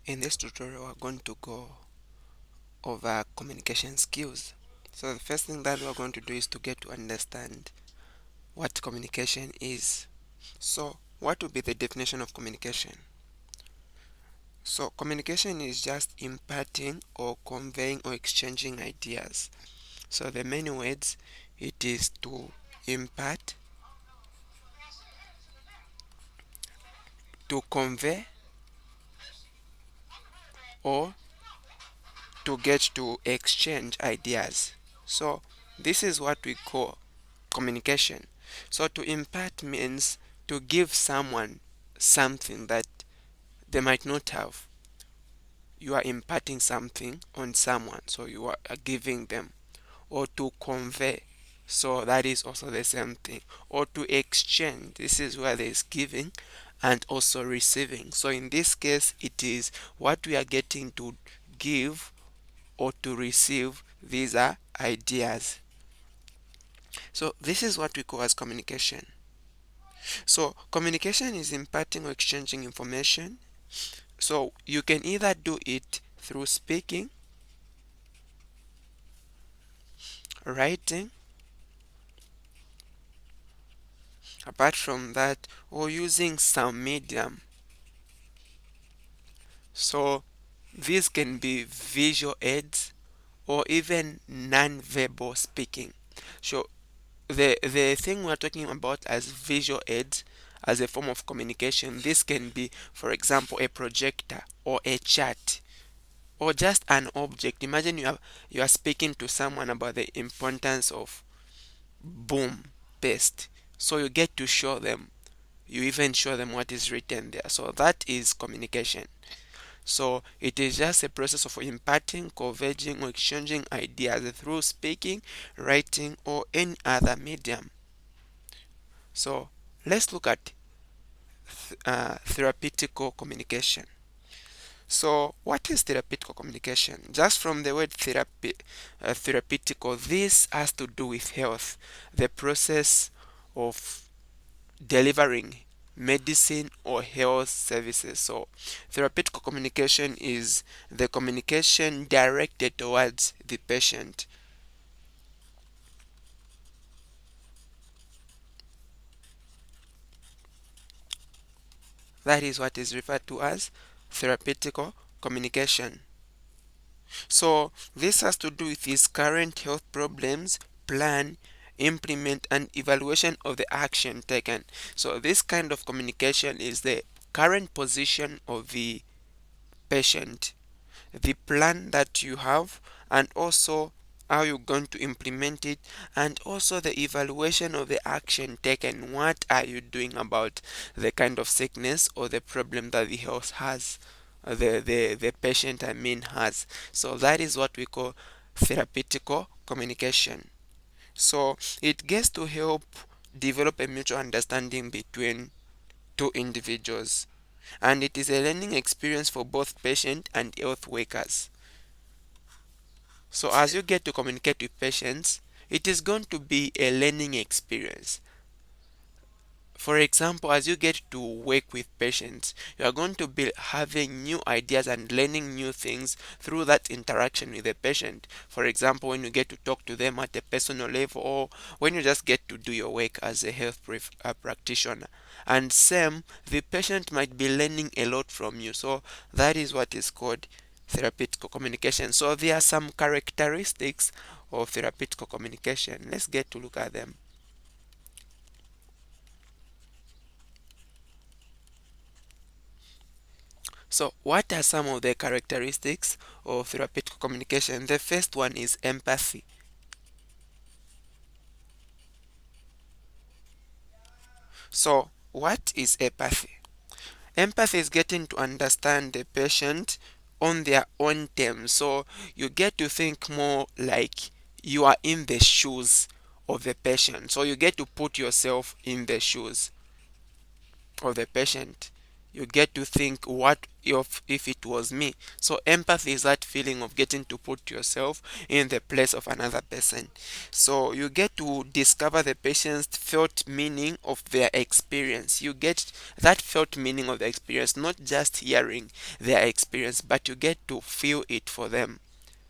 In this tutorial, we're going to go over communication skills. So the first thing that we're going to do is to get to understand what communication is. So what would be the definition of communication? So communication is just imparting or conveying or exchanging ideas. So the main words, it is to impart, to convey, or to get to exchange ideas. So this is what we call communication. So to impart means to give someone something that they might not have. You are imparting something on someone, so you are giving them. Or to convey, so that is also the same thing. Or to exchange, this is where there is giving and also receiving. So in this case, it is what we are getting to give or to receive. These are ideas. So this is what we call as communication. So communication is imparting or exchanging information. So you can either do it through speaking, writing, apart from that, or using some medium. So these can be visual aids or even non-verbal speaking. So the thing we're talking about as visual aids as a form of communication, this can be, for example, a projector or a chat or just an object. Imagine you are speaking to someone about the importance of boom paste. So you get to show them, you even show them what is written there. So that is communication. So it is just a process of imparting, converging, or exchanging ideas through speaking, writing, or any other medium. So let's look at therapeutical communication. So what is therapeutical communication? Just from the word therapeutical, this has to do with health, the process of delivering medicine or health services. So therapeutical communication is the communication directed towards the patient. That is what is referred to as therapeutical communication. So this has to do with his current health problems, plan, implement, and evaluation of the action taken. So this kind of communication is the current position of the patient, the plan that you have, and also how you're going to implement it, and also the evaluation of the action taken. What are you doing about the kind of sickness or the problem that the health has, the patient I mean has. So that is what we call therapeutical communication. So it gets to help develop a mutual understanding between two individuals, and it is a learning experience for both patient and health workers. So as you get to communicate with patients, it is going to be a learning experience. For example, as you get to work with patients, you are going to be having new ideas and learning new things through that interaction with the patient. For example, when you get to talk to them at a personal level, or when you just get to do your work as a practitioner. And same, the patient might be learning a lot from you. So that is what is called therapeutic communication. So there are some characteristics of therapeutic communication. Let's get to look at them. So, what are some of the characteristics of therapeutic communication? The first one is empathy. So, what is empathy? Empathy is getting to understand the patient on their own terms. So, you get to think more like you are in the shoes of the patient. So, you get to put yourself in the shoes of the patient. You get to think, what if it was me? So empathy is that feeling of getting to put yourself in the place of another person. So you get to discover the patient's felt meaning of their experience. You get that felt meaning of the experience, not just hearing their experience, but you get to feel it for them.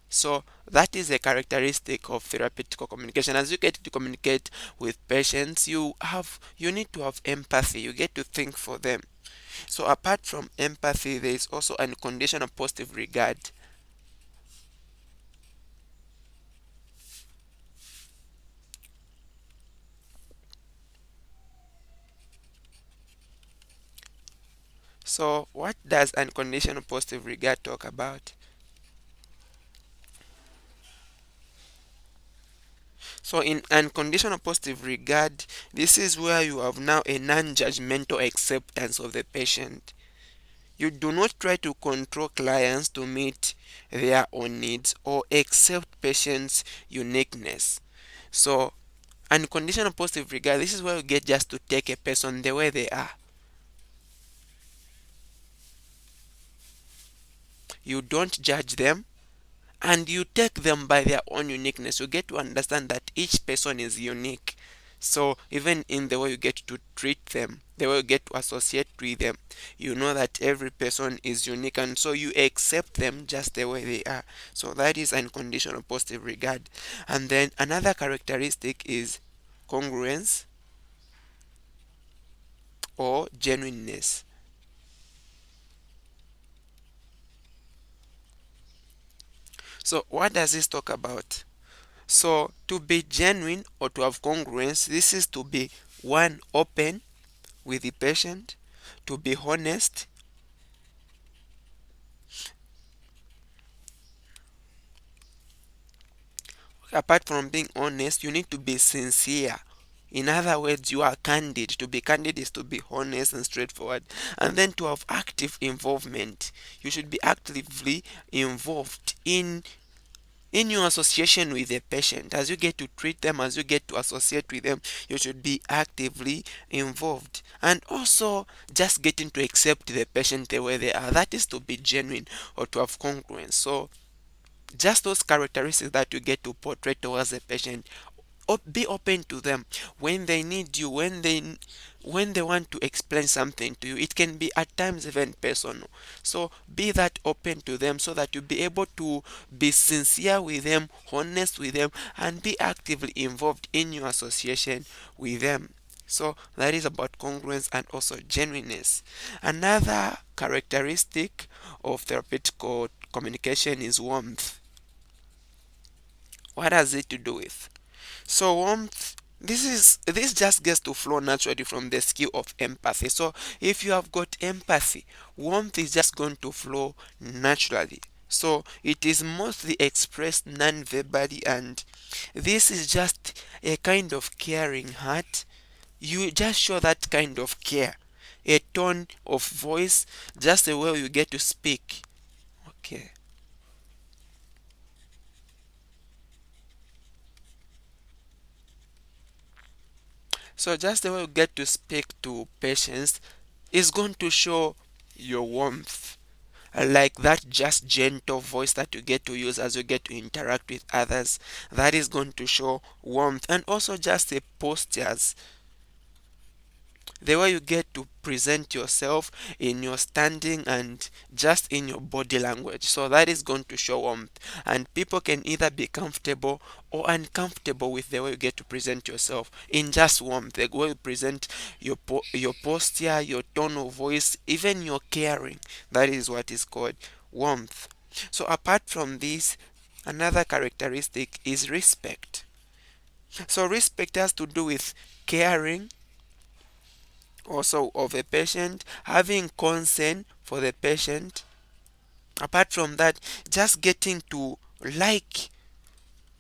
So that is a characteristic of therapeutic communication. As you get to communicate with patients, you need to have empathy. You get to think for them. So apart from empathy, there is also unconditional positive regard. So what does unconditional positive regard talk about? So in unconditional positive regard, this is where you have now a non-judgmental acceptance of the patient. You do not try to control clients to meet their own needs or accept patients' uniqueness. So unconditional positive regard, this is where you get just to take a person the way they are. You don't judge them, and you take them by their own uniqueness. You get to understand that each person is unique. So even in the way you get to treat them, the way you get to associate with them, you know that every person is unique, and so you accept them just the way they are. So that is unconditional positive regard. And then another characteristic is congruence or genuineness. So what does this talk about? So to be genuine or to have congruence, this is to be one, open with the patient, to be honest. Apart from being honest, you need to be sincere. In other words, you are candid. To be candid is to be honest and straightforward. And then to have active involvement. You should be actively involved in your association with the patient. As you get to treat them, as you get to associate with them, you should be actively involved. And also just getting to accept the patient the way they are. That is to be genuine or to have congruence. So just those characteristics that you get to portray towards the patient. Be open to them when they need you, when they want to explain something to you. It can be at times even personal. So be that open to them so that you be able to be sincere with them, honest with them, and be actively involved in your association with them. So that is about congruence and also genuineness. Another characteristic of therapeutic communication is warmth. What has it to do with? So warmth, this just gets to flow naturally from the skill of empathy. So if you have got empathy, warmth is just going to flow naturally. So it is mostly expressed non-verbally, and this is just a kind of caring heart. You just show that kind of care, a tone of voice, just the way you get to speak. Okay. So just the way you get to speak to patients is going to show your warmth. Like that just gentle voice that you get to use as you get to interact with others. That is going to show warmth. And also just the postures, the way you get to present yourself in your standing and just in your body language. So that is going to show warmth, and people can either be comfortable or uncomfortable with the way you get to present yourself in just warmth. The way you present your posture, your tone of voice, even your caring. That is what is called warmth. So apart from this, another characteristic is respect. So respect has to do with caring also of a patient, having concern for the patient. Apart from that, just getting to like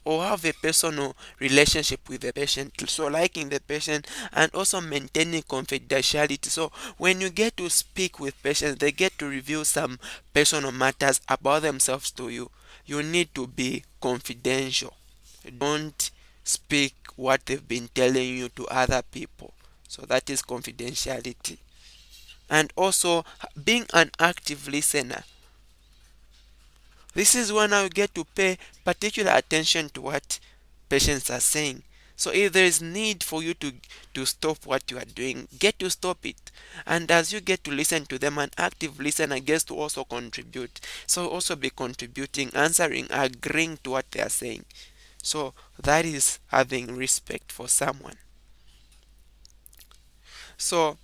or have a personal relationship with the patient, so liking the patient and also maintaining confidentiality. So when you get to speak with patients, they get to reveal some personal matters about themselves to you. You need to be confidential. Don't speak what they've been telling you to other people. So that is confidentiality. and also being an active listener. This is when I get to pay particular attention to what patients are saying. So if there is need for you to stop what you are doing, get to stop it. And as you get to listen to them, an active listener gets to also contribute. So also be contributing, answering, agreeing to what they are saying. So that is having respect for someone. So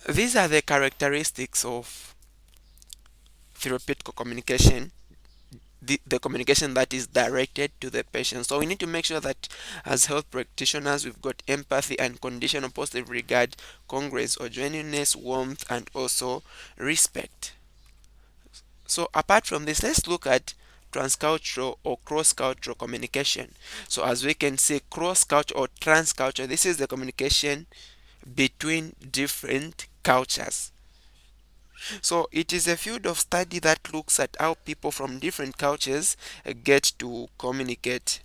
these are the characteristics of therapeutic communication, the communication that is directed to the patient. So we need to make sure that as health practitioners, we've got empathy and conditional positive regard, congruence or genuineness, warmth, and also respect. So apart from this, let's look at transcultural or cross-cultural communication. So as we can see, cross-cultural or transcultural, this is the communication between different cultures. So it is a field of study that looks at how people from different cultures get to communicate.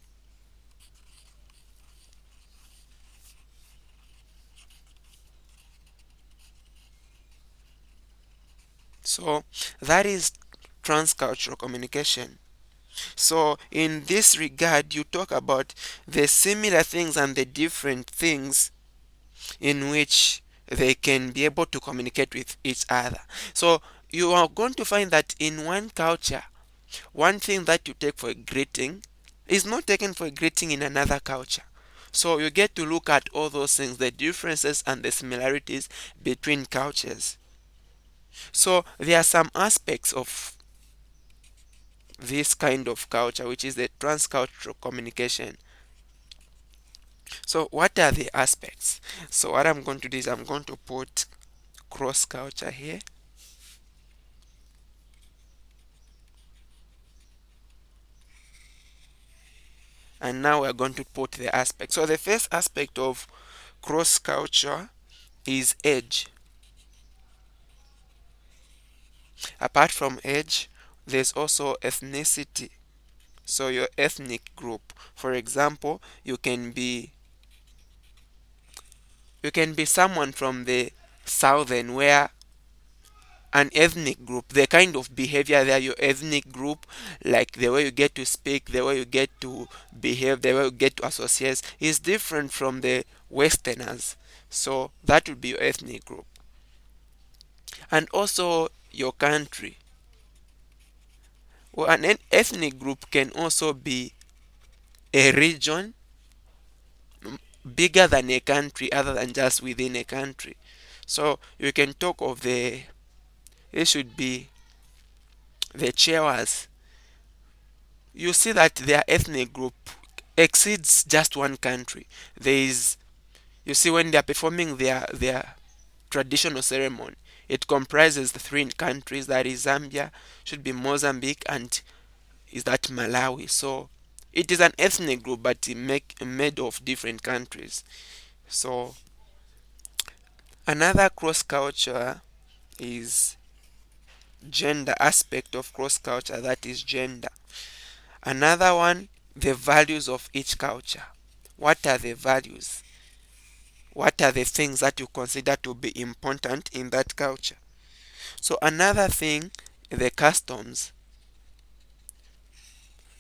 So that is transcultural communication. So in this regard, you talk about the similar things and the different things in which they can be able to communicate with each other. So you are going to find that in one culture, one thing that you take for a greeting is not taken for a greeting in another culture. So you get to look at all those things, the differences and the similarities between cultures. So there are some aspects of this kind of culture, which is the transcultural communication. So what are the aspects? So what I'm going to do is I'm going to put cross culture here, and now we're going to put the aspect. So the first aspect of cross culture is age. Apart from age, there's also ethnicity. So your ethnic group. For example, you can be someone from the southern where an ethnic group, the kind of behavior there, your ethnic group, like the way you get to speak, the way you get to behave, the way you get to associate, is different from the westerners. So that would be your ethnic group. And also your country. Well, an ethnic group can also be a region bigger than a country other than just within a country. So you can talk of it should be the Chewas. You see that their ethnic group exceeds just one country. There is, you see, when they are performing their traditional ceremony, it comprises the three countries, that is Zambia, should be Mozambique, and is that Malawi. So it is an ethnic group, but made of different countries. So another cross culture is gender aspect of cross culture, that is gender. Another one, the values of each culture. What are the values? What are the things that you consider to be important in that culture? So another thing, the customs.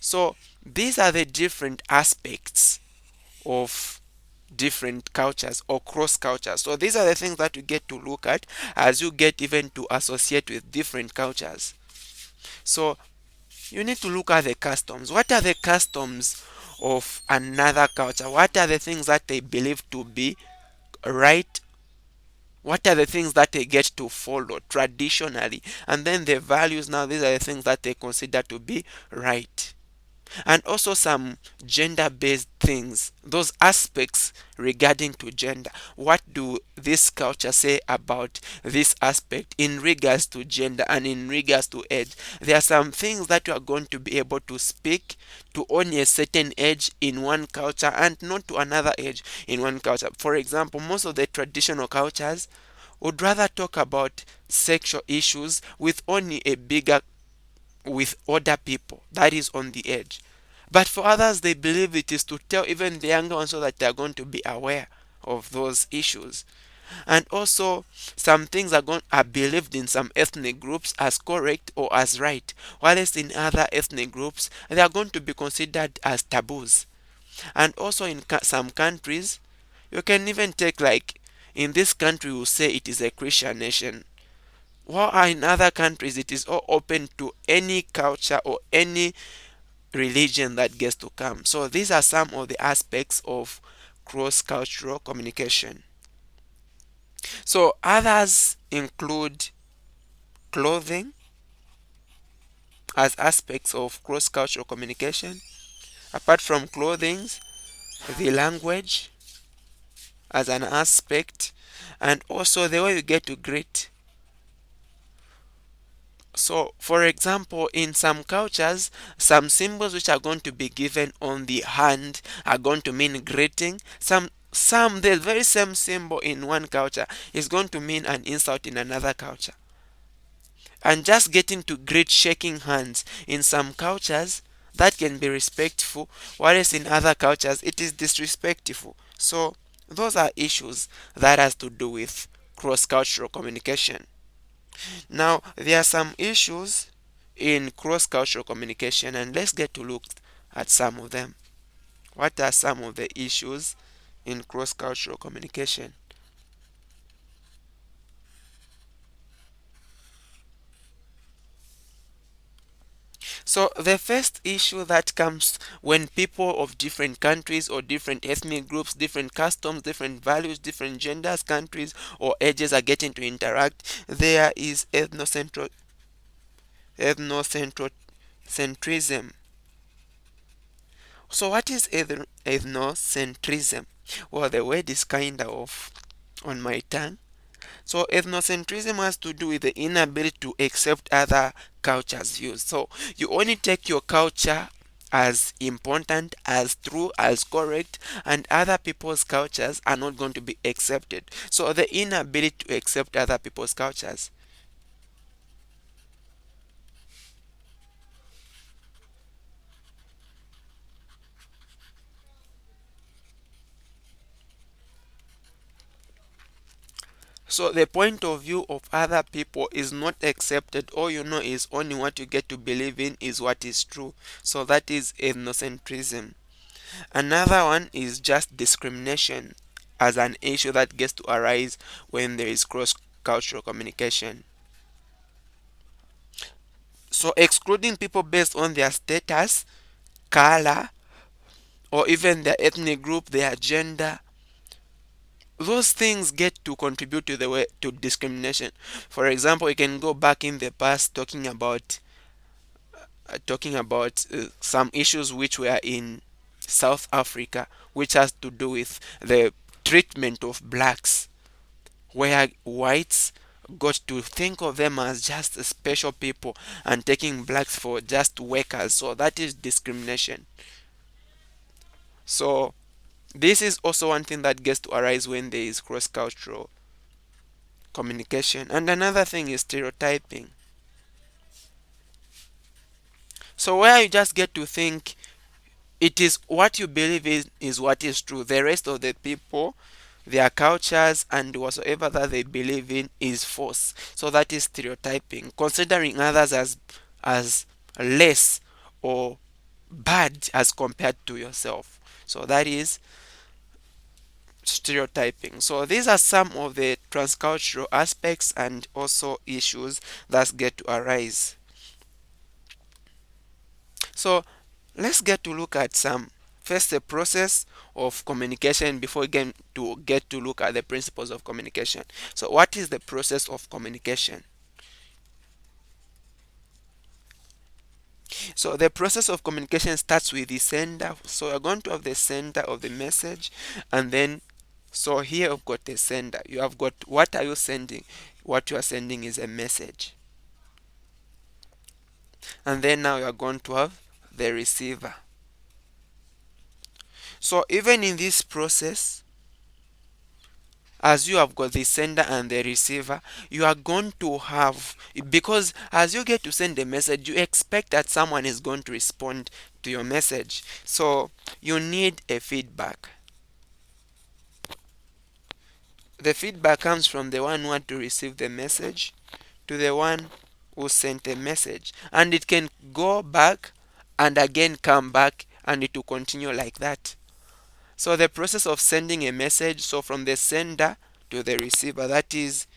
So these are the different aspects of different cultures or cross cultures. So these are the things that you get to look at as you get even to associate with different cultures. So you need to look at the customs. What are the customs of another culture? What are the things that they believe to be right? What are the things that they get to follow traditionally? And then the values, now these are the things that they consider to be right. And also some gender based things, those aspects regarding to gender. What do this culture say about this aspect in regards to gender and in regards to age? There are some things that you are going to be able to speak to only a certain age in one culture and not to another age in one culture. For example, most of the traditional cultures would rather talk about sexual issues with only a bigger, with older people, that is on the edge. But for others, they believe it is to tell even the younger ones so that they are going to be aware of those issues. And also, some things are believed in some ethnic groups as correct or as right, whilst in other ethnic groups they are going to be considered as taboos. And also in some countries, you can even take, like, in this country we will say it is a Christian nation, while in other countries it is all open to any culture or any religion that gets to come. So these are some of the aspects of cross-cultural communication. So others include clothing as aspects of cross-cultural communication. Apart from clothing, the language as an aspect, and also the way you get to greet. So, for example, in some cultures, some symbols which are going to be given on the hand are going to mean greeting. Some the very same symbol in one culture is going to mean an insult in another culture. And just getting to greet, shaking hands, in some cultures that can be respectful, whereas in other cultures it is disrespectful. So those are issues that has to do with cross-cultural communication. Now there are some issues in cross-cultural communication, and let's get to look at some of them. What are some of the issues in cross-cultural communication? So the first issue that comes when people of different countries or different ethnic groups, different customs, different values, different genders, countries or ages are getting to interact, there is ethnocentrism. So what is ethnocentrism? Well, the word is kind of on my tongue. So ethnocentrism has to do with the inability to accept other cultures' views. So you only take your culture as important, as true, as correct, and other people's cultures are not going to be accepted. So the inability to accept other people's cultures. So the point of view of other people is not accepted. All you know is only what you get to believe in is what is true. So that is ethnocentrism. Another one is just discrimination as an issue that gets to arise when there is cross cultural communication. So excluding people based on their status, color, or even their ethnic group, their gender, those things get to contribute to the way to discrimination. For example, you can go back in the past talking about some issues which were in South Africa, which has to do with the treatment of blacks, where whites got to think of them as just special people and taking blacks for just workers. So that is discrimination. So this is also one thing that gets to arise when there is cross-cultural communication. And another thing is stereotyping. So where you just get to think it is what you believe is what is true. The rest of the people, their cultures and whatsoever that they believe in is false. So that is stereotyping, considering others as less or bad as compared to yourself. So that is stereotyping. So these are some of the transcultural aspects and also issues that get to arise. So let's get to look at some first the process of communication before we get to look at the principles of communication. So what is the process of communication? So the process of communication starts with the sender. So you're going to have the sender of the message, and then so here you've got the sender. You have got what are you sending? What you are sending is a message. And then now you are going to have the receiver. So even in this process, as you have got the sender and the receiver, you are going to have, because as you get to send a message, you expect that someone is going to respond to your message. So you need a feedback. The feedback comes from the one who had to receive the message to the one who sent a message, and it can go back and again come back, and it will continue like that. So the process of sending a message, so from the sender to the receiver, that is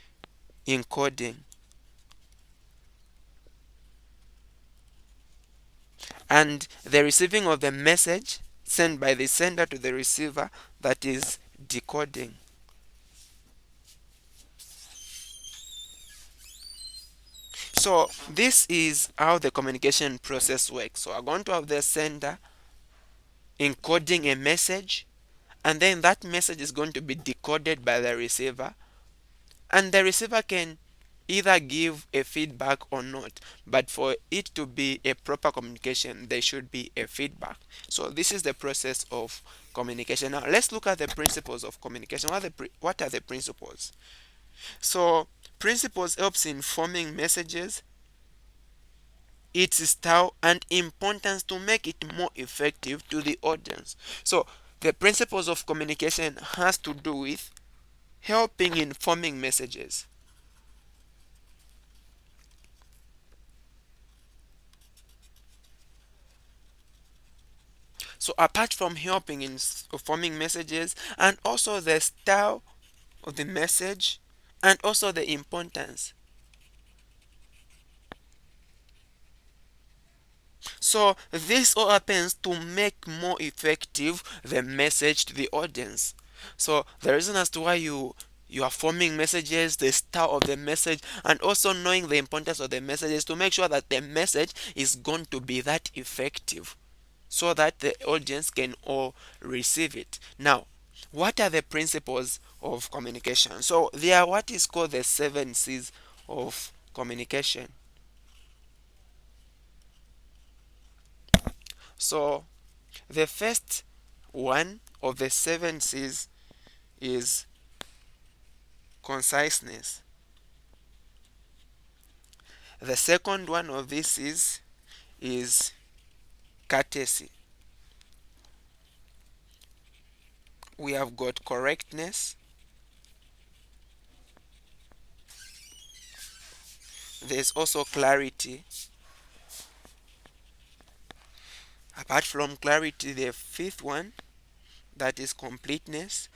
encoding. And the receiving of the message sent by the sender to the receiver, that is decoding. So this is how the communication process works. So I'm going to have the sender encoding a message, and then that message is going to be decoded by the receiver, and the receiver can either give a feedback or not, but for it to be a proper communication there should be a feedback. So this is the process of communication. Now let's look at the principles of communication. What are the principles? So principles helps in forming messages, its style and importance to make it more effective to the audience. So the principles of communication has to do with helping in forming messages. So apart from helping in forming messages, and also the style of the message, and also the importance. So this all happens to make more effective the message to the audience. So the reason as to why you are forming messages, the style of the message, and also knowing the importance of the message is to make sure that the message is going to be that effective, so that the audience can all receive it. Now, what are the principles of communication? So they are what is called the 7 C's of communication. So the first one of the 7 C's is conciseness. The second one of this is courtesy. We have got correctness. There's also clarity. Apart from clarity, the fifth one, that is completeness.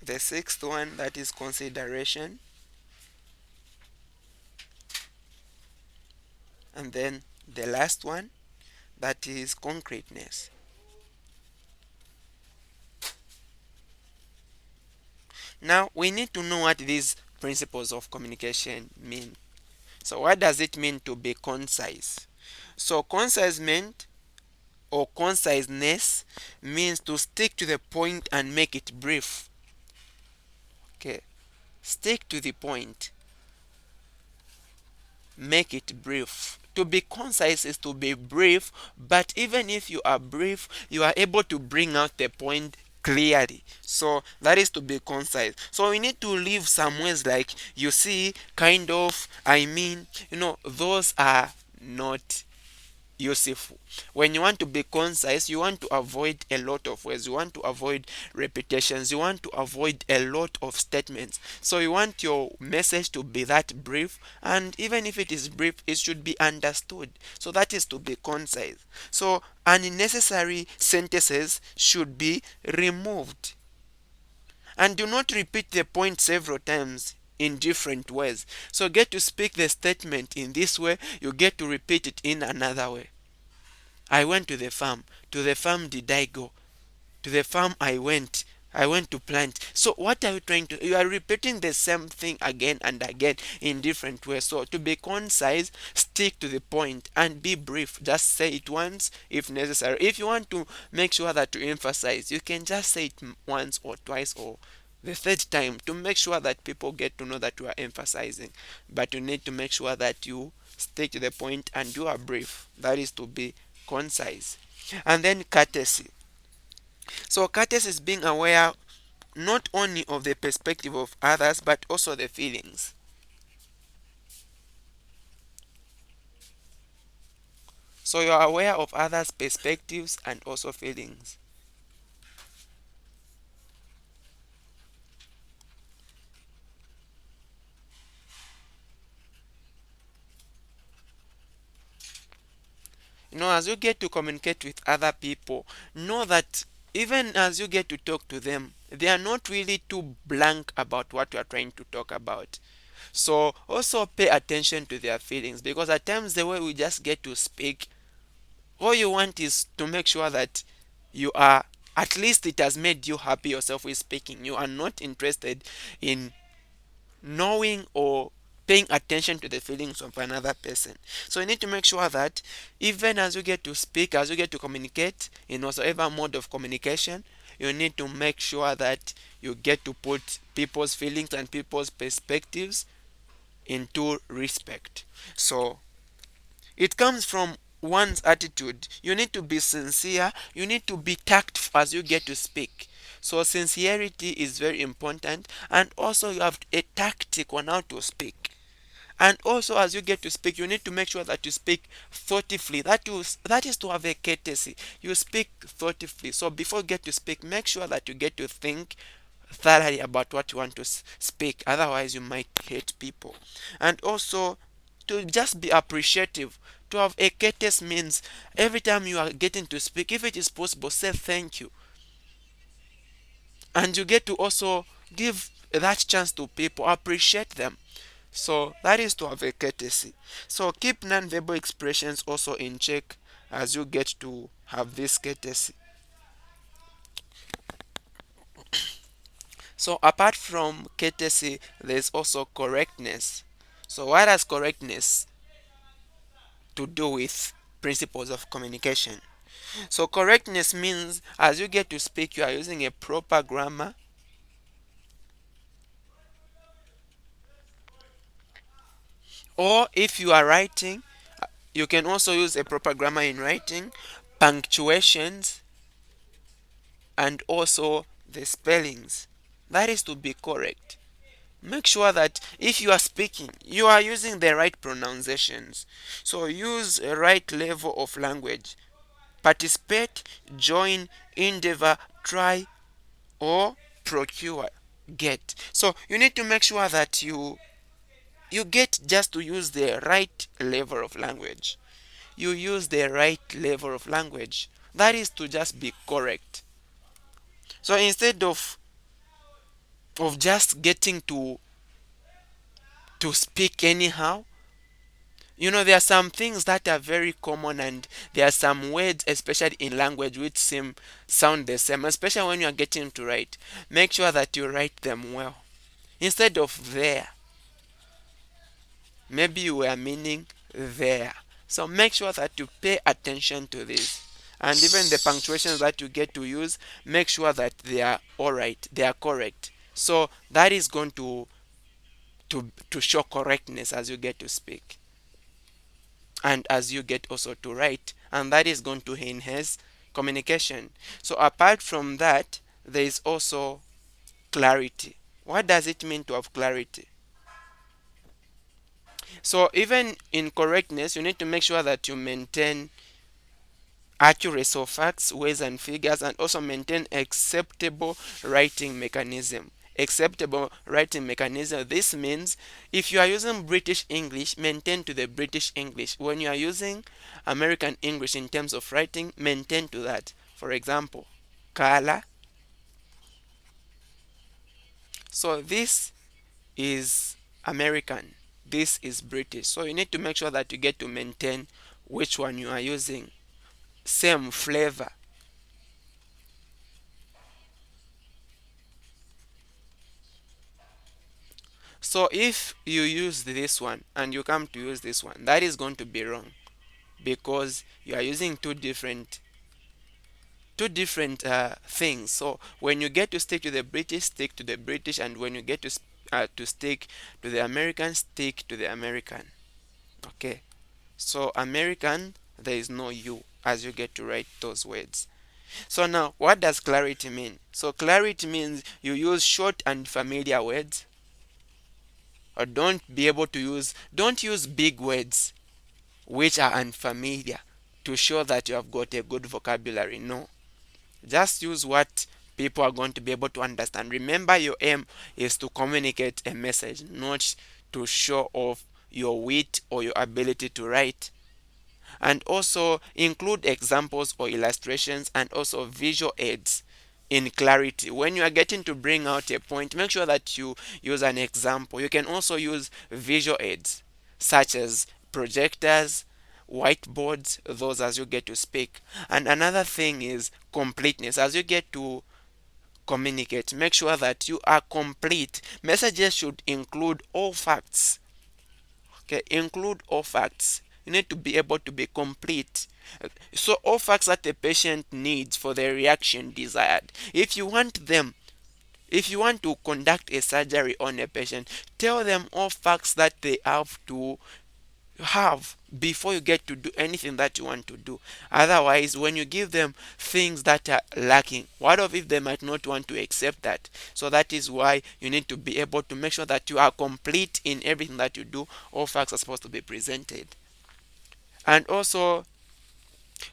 The sixth one, that is consideration. And then the last one, that is concreteness. Now we need to know what these principles of communication mean. So what does it mean to be concise? So concise meant, or conciseness means to stick to the point and make it brief. Okay, stick to the point, make it brief. To be concise is to be brief, but even if you are brief, you are able to bring out the point clearly. So that is to be concise. So we need to leave some words like you see, kind of, I mean, those are not useful. When you want to be concise, you want to avoid a lot of words, you want to avoid repetitions, you want to avoid a lot of statements. So you want your message to be that brief, and even if it is brief, it should be understood. So that is to be concise. So unnecessary sentences should be removed, and do not repeat the point several times in different ways. So get to speak the statement in this way, you get to repeat it in another way. I went to the farm. To the farm did I go? To the farm I went. I went to plant. So what are you trying to? You are repeating the same thing again and again in different ways. So to be concise, stick to the point and be brief. Just say it once if necessary. If you want to make sure that you emphasize, you can just say it once or twice or the third time to make sure that people get to know that you are emphasizing. But you need to make sure that you stick to the point and you are brief. That is to be concise. And then courtesy. So courtesy is being aware not only of the perspective of others but also the feelings. So you are aware of others' perspectives and also feelings. As you get to communicate with other people, know that even as you get to talk to them, they are not really too blank about what you are trying to talk about. So also pay attention to their feelings, because at times the way we just get to speak, all you want is to make sure that you are, at least it has made you happy yourself with speaking. You are not interested in knowing or paying attention to the feelings of another person. So you need to make sure that even as you get to speak, as you get to communicate in whatsoever mode of communication, you need to make sure that you get to put people's feelings and people's perspectives into respect. So it comes from one's attitude. You need to be sincere, you need to be tactful as you get to speak. So sincerity is very important, and also you have a tactic on how to speak. And also as you get to speak, you need to make sure that you speak thoughtfully. That is to have a courtesy. You speak thoughtfully. So before you get to speak, make sure that you get to think thoroughly about what you want to speak. Otherwise you might hate people. And also to just be appreciative. To have a courtesy means every time you are getting to speak, if it is possible, say thank you. And you get to also give that chance to people, appreciate them. So that is to have a courtesy. So keep non-verbal expressions also in check as you get to have this courtesy. So apart from courtesy, there's also correctness. So what has correctness to do with principles of communication? So correctness means as you get to speak, you are using a proper grammar, or if you are writing, you can also use a proper grammar in writing, punctuations, and also the spellings. That is to be correct. Make sure that if you are speaking, you are using the right pronunciations. So use a right level of language. Participate, join, endeavor, try, or procure, get. So you need to make sure that you get just to use the right level of language. You use the right level of language. That is to just be correct. So instead of just getting to speak anyhow, there are some things that are very common, and there are some words, especially in language, which sound the same, especially when you are getting to write. Make sure that you write them well. Instead of there, maybe you were meaning there. So make sure that you pay attention to this. And even the punctuations that you get to use, make sure that they are alright, they are correct. So that is going to show correctness as you get to speak. And as you get also to write, and that is going to enhance communication. So apart from that, there is also clarity. What does it mean to have clarity? So even in correctness, you need to make sure that you maintain accuracy of facts, words and figures, and also maintain acceptable writing mechanism. Acceptable writing mechanism. This means if you are using British English, maintain to the British English. When you are using American English in terms of writing, maintain to that. For example, color. So this is American. This is British. So you need to make sure that you get to maintain which one you are using. Same flavor. So if you use this one and you come to use this one, that is going to be wrong, because you are using two different things. So when you get to stick to the British, stick to the British, and when you get to stick to the American, stick to the American. Okay. So American, there is no U as you get to write those words. So now, what does clarity mean? So clarity means you use short and familiar words, or don't use big words which are unfamiliar. to show that you have got a good vocabulary. No, just use what people are going to be able to understand. Remember, your aim is to communicate a message, not to show off your wit or your ability to write. And also include examples or illustrations and also visual aids in clarity. When you are getting to bring out a point, make sure that you use an example. You can also use visual aids such as projectors, whiteboards, those as you get to speak. And another thing is completeness. As you get to communicate, make sure that you are complete. Messages should include all facts. Okay, include all facts. You need to be able to be complete. So all facts that the patient needs for the reaction desired. If you want to conduct a surgery on a patient, tell them all facts that they have to have before you get to do anything that you want to do. Otherwise, when you give them things that are lacking, what of if they might not want to accept that? So that is why you need to be able to make sure that you are complete in everything that you do. All facts are supposed to be presented. And also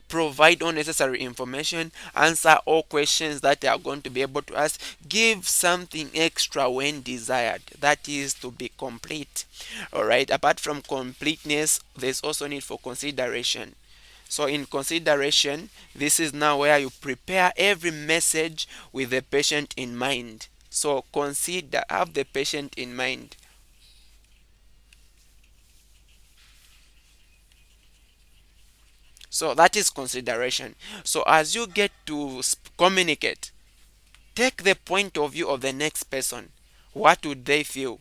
provide all necessary information, answer all questions that they are going to be able to ask, give something extra when desired. That is to be complete. All right, apart from completeness, there's also need for consideration. So in consideration, this is now where you prepare every message with the patient in mind. So consider, have the patient in mind. So that is consideration. So as you get to communicate, take the point of view of the next person. What would they feel?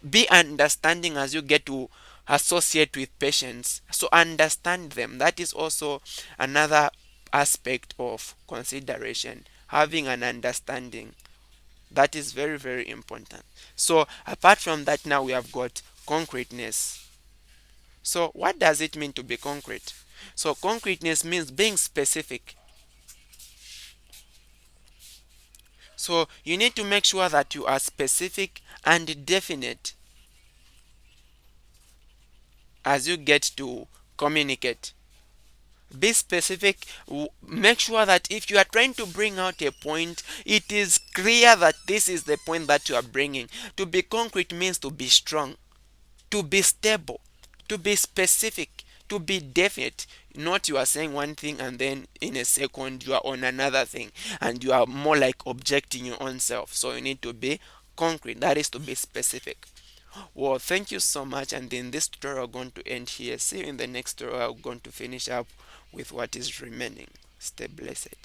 Be understanding as you get to associate with patients. So understand them. That is also another aspect of consideration. Having an understanding. That is very, very important. So apart from that, now we have got concreteness. So what does it mean to be concrete? So concreteness means being specific. So you need to make sure that you are specific and definite as you get to communicate. Be specific. Make sure that if you are trying to bring out a point, it is clear that this is the point that you are bringing. To be concrete means to be strong, to be stable, to be specific, to be definite. Not you are saying one thing and then in a second you are on another thing and you are more like objecting your own self. So you need to be concrete. That is to be specific. Well, thank you so much. And in this tutorial, I'm going to end here. See you in the next tutorial. I'm going to finish up with what is remaining. Stay blessed.